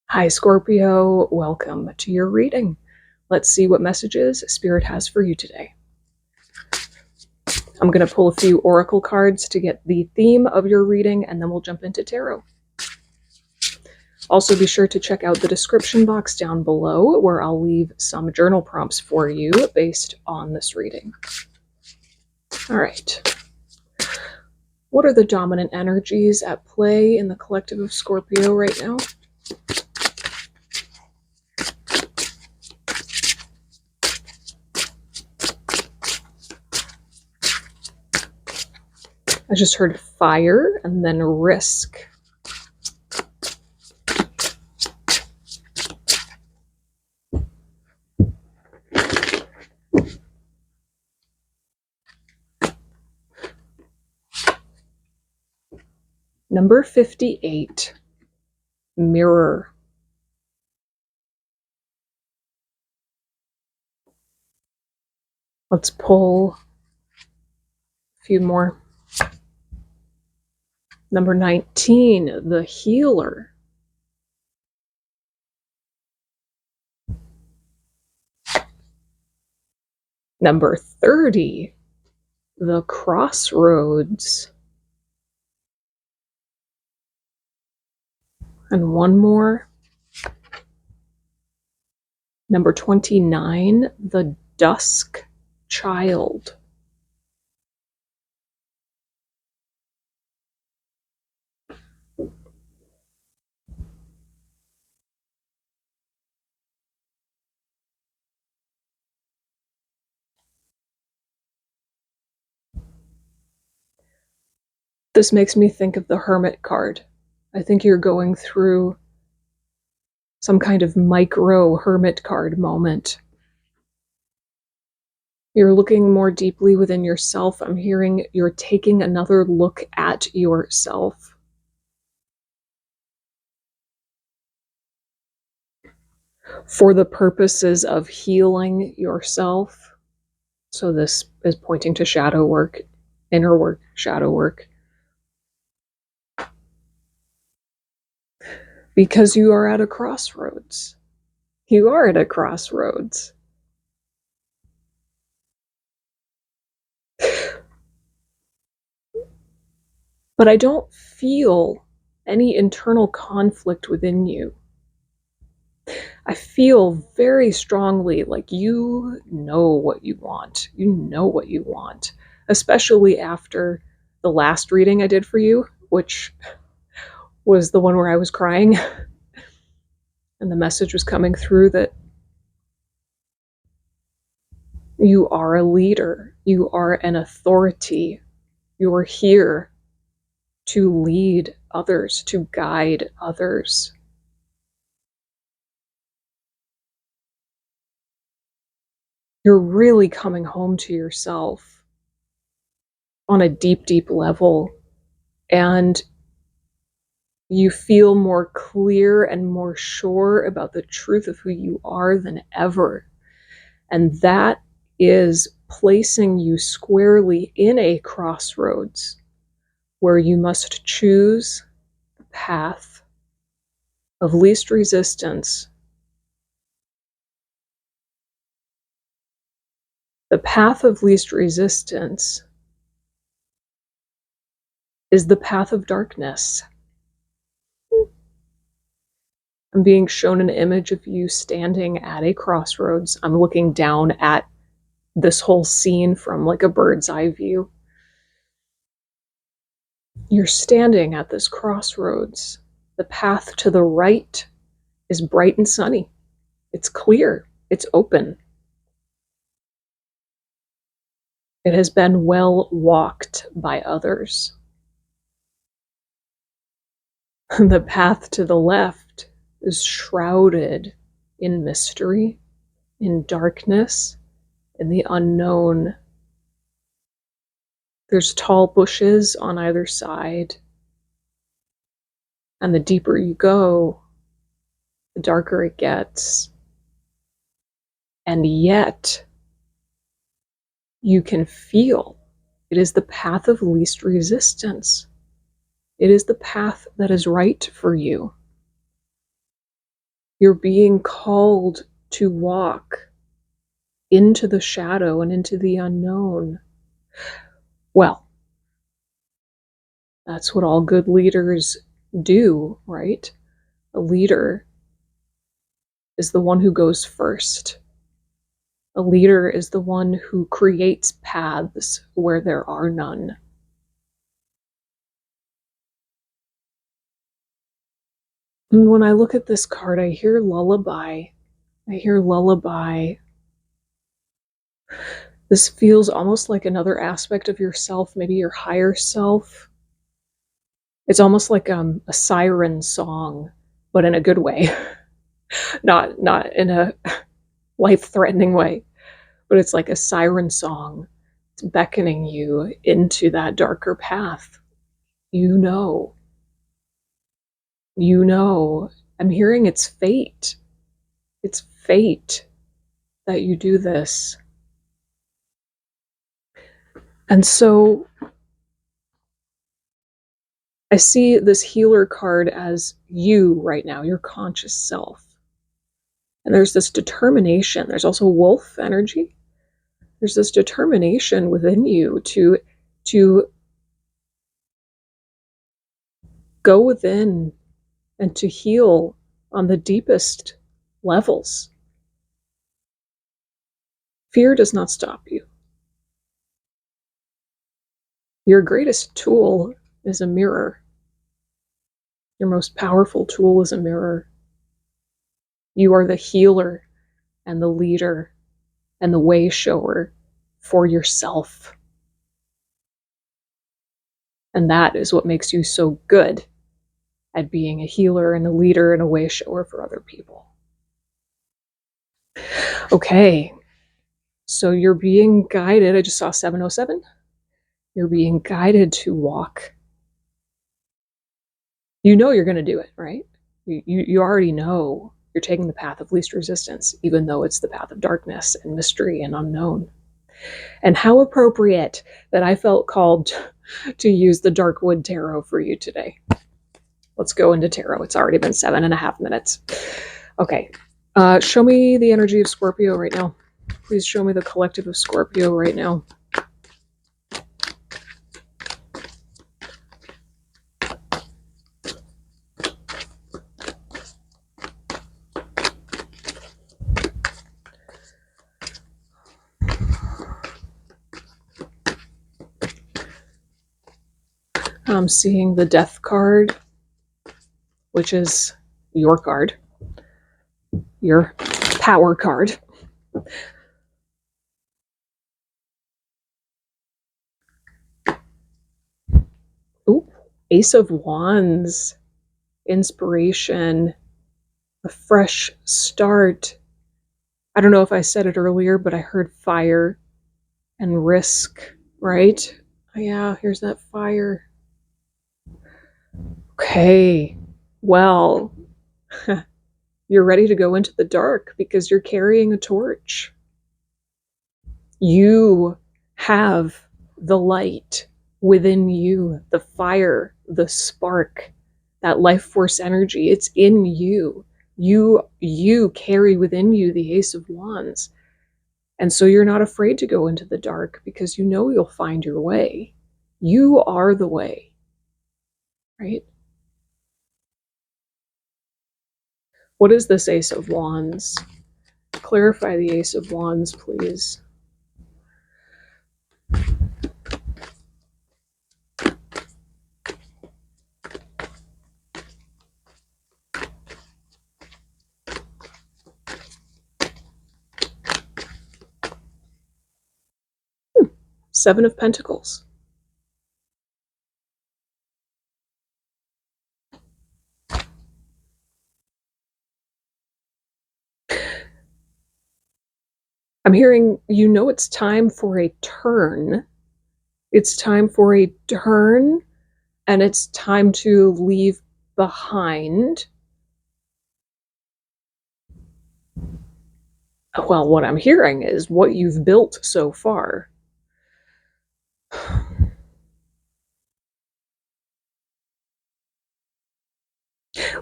Hi, Scorpio. Welcome to your reading. Let's see what messages Spirit has for you today. I'm going to pull a few oracle cards to get the theme of your reading, and then we'll jump into tarot. Also, be sure to check out the description box down below, where I'll leave some journal prompts for you based on this reading. All right. What are the dominant energies at play in the collective of Scorpio right now? I just heard fire and then risk. Number 58, mirror. Let's pull a few more. Number 19, the healer. Number 30, the crossroads. And one more. Number 29, the dusk child. This makes me think of the Hermit card. I think you're going through some kind of micro Hermit card moment. You're looking more deeply within yourself. I'm hearing you're taking another look at yourself. For the purposes of healing yourself. So this is pointing to shadow work, inner work, shadow work. Because you are at a crossroads. You are at a crossroads. But I don't feel any internal conflict within you. I feel very strongly like you know what you want. You know what you want, especially after the last reading I did for you, which was the one where I was crying. And the message was coming through that you are a leader. You are an authority. You are here to lead others, to guide others. You're really coming home to yourself on a deep, deep level. And you feel more clear and more sure about the truth of who you are than ever. And that is placing you squarely in a crossroads where you must choose the path of least resistance. The path of least resistance is the path of darkness. I'm being shown an image of you standing at a crossroads. I'm looking down at this whole scene from like a bird's eye view. You're standing at this crossroads. The path to the right is bright and sunny. It's clear. It's open. It has been well walked by others. The path to the left is shrouded in mystery, in darkness, in the unknown. There's tall bushes on either side. And the deeper you go, the darker it gets. And yet, you can feel it is the path of least resistance. It is the path that is right for you. You're being called to walk into the shadow and into the unknown. Well, that's what all good leaders do, right? A leader is the one who goes first. A leader is the one who creates paths where there are none. And when I look at this card, I hear lullaby. I hear lullaby. This feels almost like another aspect of yourself, maybe your higher self. It's almost like a siren song, but in a good way, not in a life-threatening way, but it's like a siren song. It's beckoning you into that darker path. You know, you know. I'm hearing it's fate. It's fate that you do this. And so I see this healer card as you right now, your conscious self. And there's this determination. There's also wolf energy. There's this determination within you to go within and to heal on the deepest levels. Fear does not stop you. Your greatest tool is a mirror. Your most powerful tool is a mirror. You are the healer and the leader and the way shower for yourself. And that is what makes you so good at being a healer and a leader and a way shower for other people. Okay, so you're being guided. I just saw 707. You're being guided to walk. You know you're going to do it, right? You already know you're taking the path of least resistance, even though it's the path of darkness and mystery and unknown. And how appropriate that I felt called to use the Darkwood Tarot for you today. Let's go into tarot. It's already been 7.5 minutes. Okay. Show me the energy of Scorpio right now. Please show me the collective of Scorpio right now. I'm seeing the Death card, which is your card, your power card. Ooh, Ace of Wands, inspiration, a fresh start. I don't know if I said it earlier, but I heard fire and risk, right? Yeah, here's that fire. Okay, well, you're ready to go into the dark because you're carrying a torch. You have the light within you, the fire, the spark, that life force energy. It's in you. You carry within you the Ace of Wands. And so you're not afraid to go into the dark because you know you'll find your way. You are the way, right? What is this Ace of Wands? Clarify the Ace of Wands, please. Seven of Pentacles. I'm hearing, you know, it's time for a turn. It's time for a turn, and it's time to leave behind. Well, what I'm hearing is what you've built so far.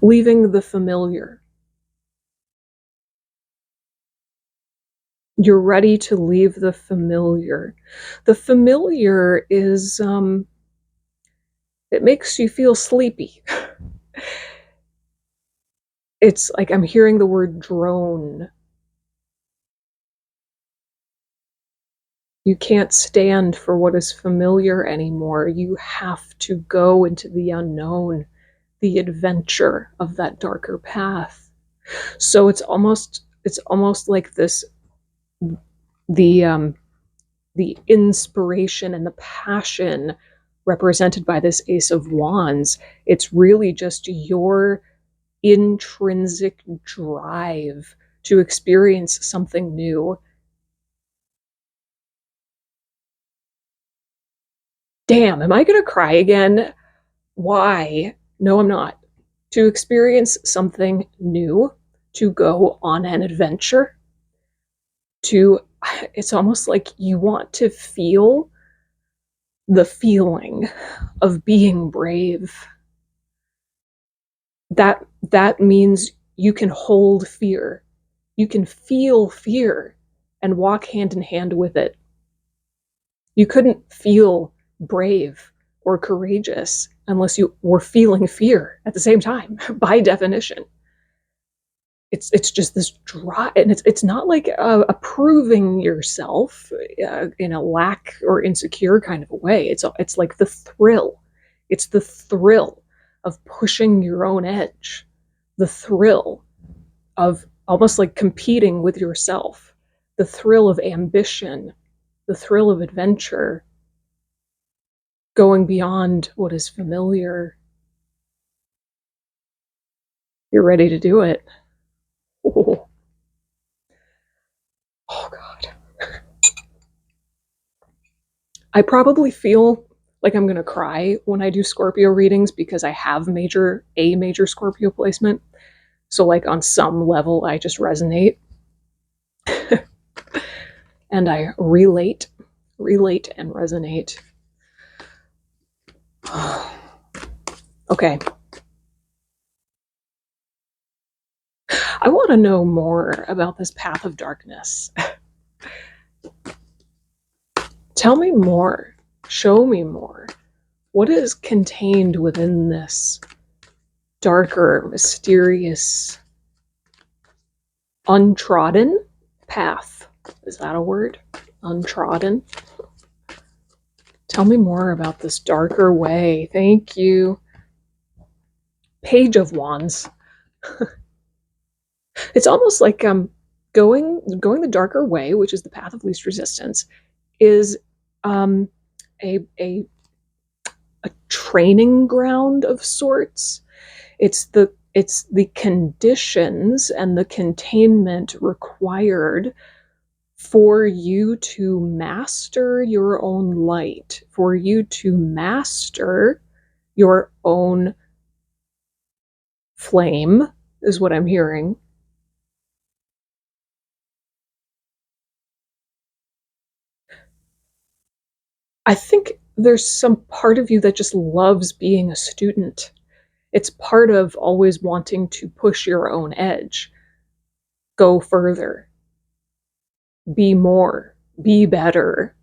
Leaving the familiar. You're ready to leave the familiar. The familiar is, it makes you feel sleepy. It's like I'm hearing the word drone. You can't stand for what is familiar anymore. You have to go into the unknown, the adventure of that darker path. So it's almost like this the the inspiration and the passion represented by this Ace of Wands. It's really just your intrinsic drive to experience something new. Damn, am I gonna cry again? Why? No, I'm not. To experience something new, to go on an adventure, to it's almost like you want to feel the feeling of being brave. That means you can hold fear. You can feel fear and walk hand in hand with it. You couldn't feel brave or courageous unless you were feeling fear at the same time, by definition. It's just this dry, and it's not like approving yourself in a lack or insecure kind of a way. It's like the thrill. It's the thrill of pushing your own edge, the thrill of almost like competing with yourself, the thrill of ambition, the thrill of adventure, going beyond what is familiar. You're ready to do it. Oh, oh God. I probably feel like I'm gonna cry when I do Scorpio readings because I have a major Scorpio placement. So like on some level I just resonate and I relate and resonate. Okay. I want to know more about this path of darkness. Tell me more. Show me more. What is contained within this darker, mysterious, untrodden path? Is that a word? Untrodden? Tell me more about this darker way. Thank you. Page of Wands. It's almost like going the darker way, which is the path of least resistance, is um, a training ground of sorts. It's the conditions and the containment required for you to master your own light, for you to master your own flame, is what I'm hearing. I think there's some part of you that just loves being a student. It's part of always wanting to push your own edge, go further, be more, be better,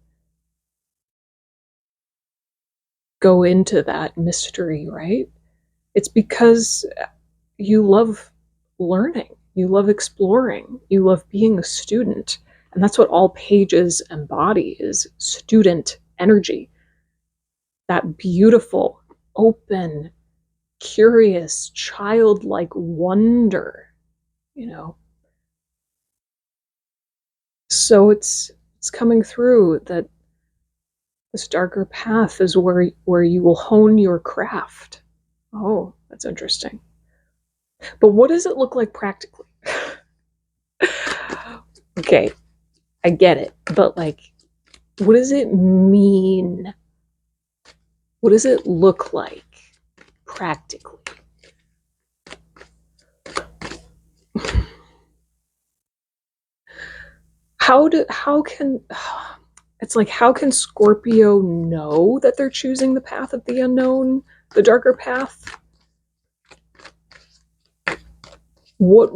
go into that mystery, right? It's because you love learning, you love exploring, you love being a student. And that's what all pages embody, is student energy. That beautiful, open, curious, childlike wonder, you know. So it's coming through that this darker path is where you will hone your craft. Oh, that's interesting. But what does it look like practically? Okay, I get it, but like, what does it mean? What does it look like practically? How can it's like, how can Scorpio know that they're choosing the path of the unknown, the darker path? What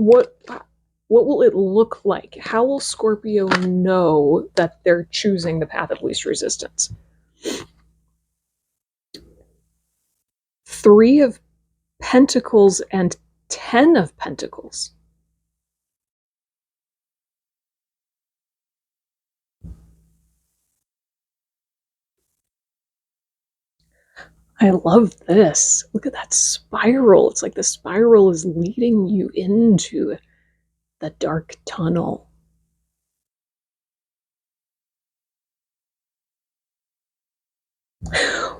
What will it look like? How will Scorpio know that they're choosing the path of least resistance? Three of Pentacles and 10 of Pentacles. I love this. Look at that spiral. It's like the spiral is leading you into the dark tunnel.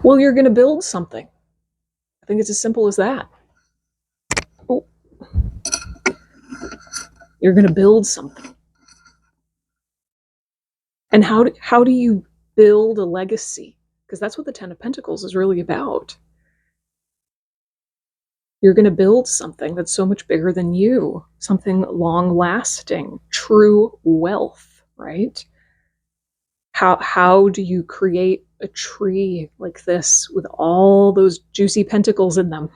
Well, you're going to build something. I think it's as simple as that. Oh. You're going to build something. And how do you build a legacy? Because that's what the 10 of Pentacles is really about. You're going to build something that's so much bigger than you, something long-lasting, true wealth, right? How do you create a tree like this with all those juicy pentacles in them,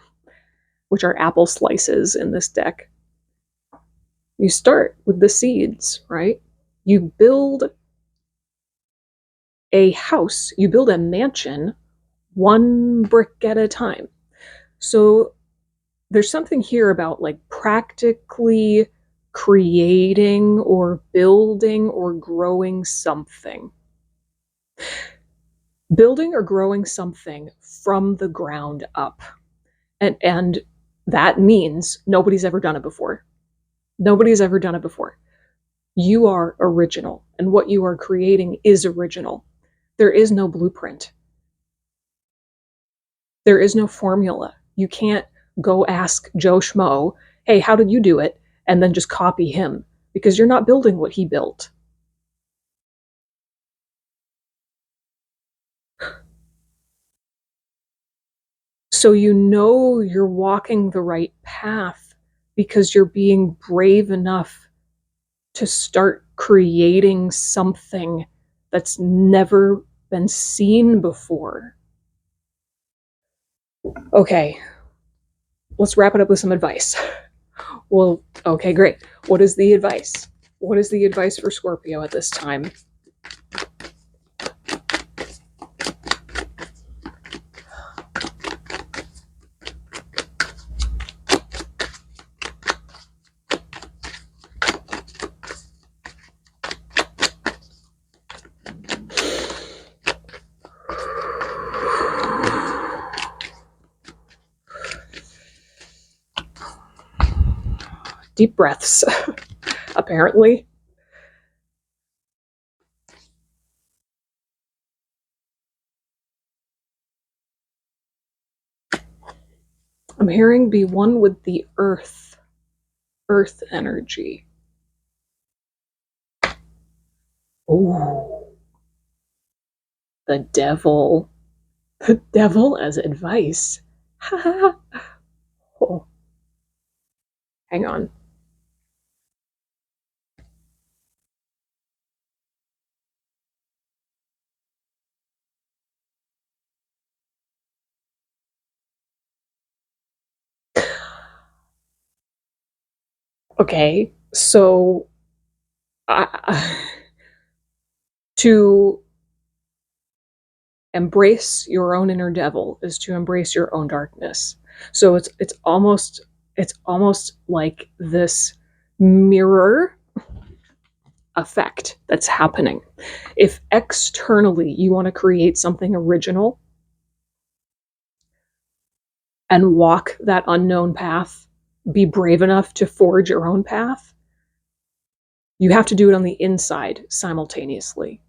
which are apple slices in this deck? You start with the seeds, right? You build a house, you build a mansion, one brick at a time. So there's something here about like practically creating or building or growing something. Building or growing something from the ground up. And that means nobody's ever done it before. Nobody's ever done it before. You are original, and what you are creating is original. There is no blueprint. There is no formula. You can't go ask Joe Schmo, hey, how did you do it? And then just copy him, because you're not building what he built. So you know you're walking the right path because you're being brave enough to start creating something that's never been seen before. Okay, let's wrap it up with some advice. Well, okay, great. What is the advice? What is the advice for Scorpio at this time? Deep breaths, apparently. I'm hearing be one with the earth energy. Ooh, the devil. The devil as advice. Oh, hang on. Okay, so to embrace your own inner devil is to embrace your own darkness. So it's almost like this mirror effect that's happening. If externally you want to create something original and walk that unknown path, be brave enough to forge your own path, you have to do it on the inside simultaneously.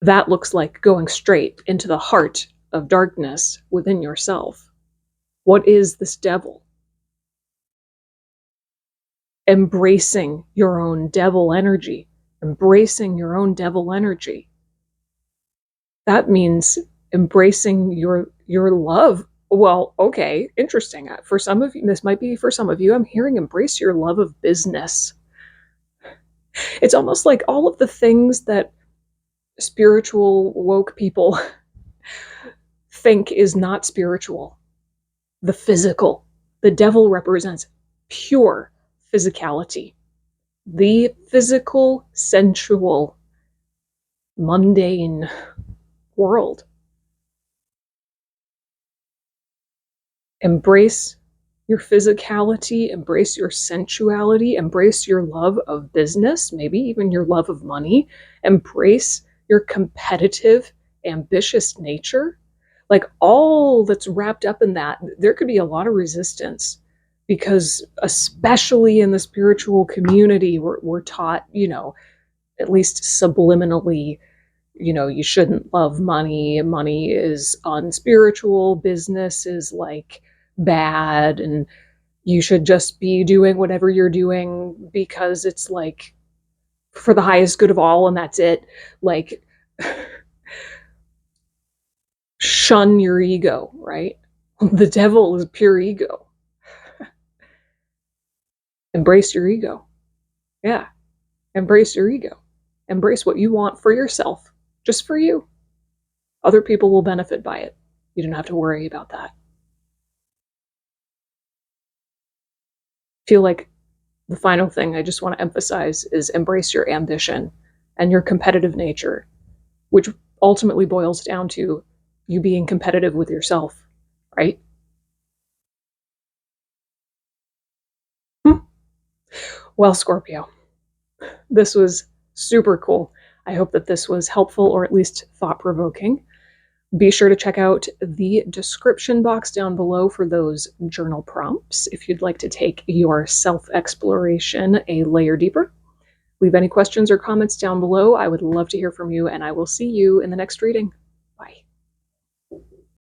That looks like going straight into the heart of darkness within yourself. What is this devil? Embracing your own devil energy. Embracing your own devil energy. That means embracing your love. Well, okay, interesting. For some of you, this might be for some of you, I'm hearing embrace your love of business. It's almost like all of the things that spiritual woke people think is not spiritual. The physical. The devil represents pure physicality, the physical, sensual, mundane world. Embrace your physicality, embrace your sensuality, embrace your love of business, maybe even your love of money, embrace your competitive, ambitious nature. Like all that's wrapped up in that, there could be a lot of resistance because, especially in the spiritual community, we're taught, at least subliminally, you shouldn't love money. Money is unspiritual. Business is like bad. And you should just be doing whatever you're doing because it's like for the highest good of all. And that's it. Like, shun your ego, right? The devil is pure ego. Embrace your ego. Yeah. Embrace your ego. Embrace what you want for yourself, just for you. Other people will benefit by it. You don't have to worry about that. Feel like the final thing I just want to emphasize is embrace your ambition and your competitive nature, which ultimately boils down to you being competitive with yourself, right? Hmm. Well, Scorpio, this was super cool. I hope that this was helpful or at least thought provoking. Be sure to check out the description box down below for those journal prompts if you'd like to take your self exploration a layer deeper. Leave any questions or comments down below. I would love to hear from you, and I will see you in the next reading.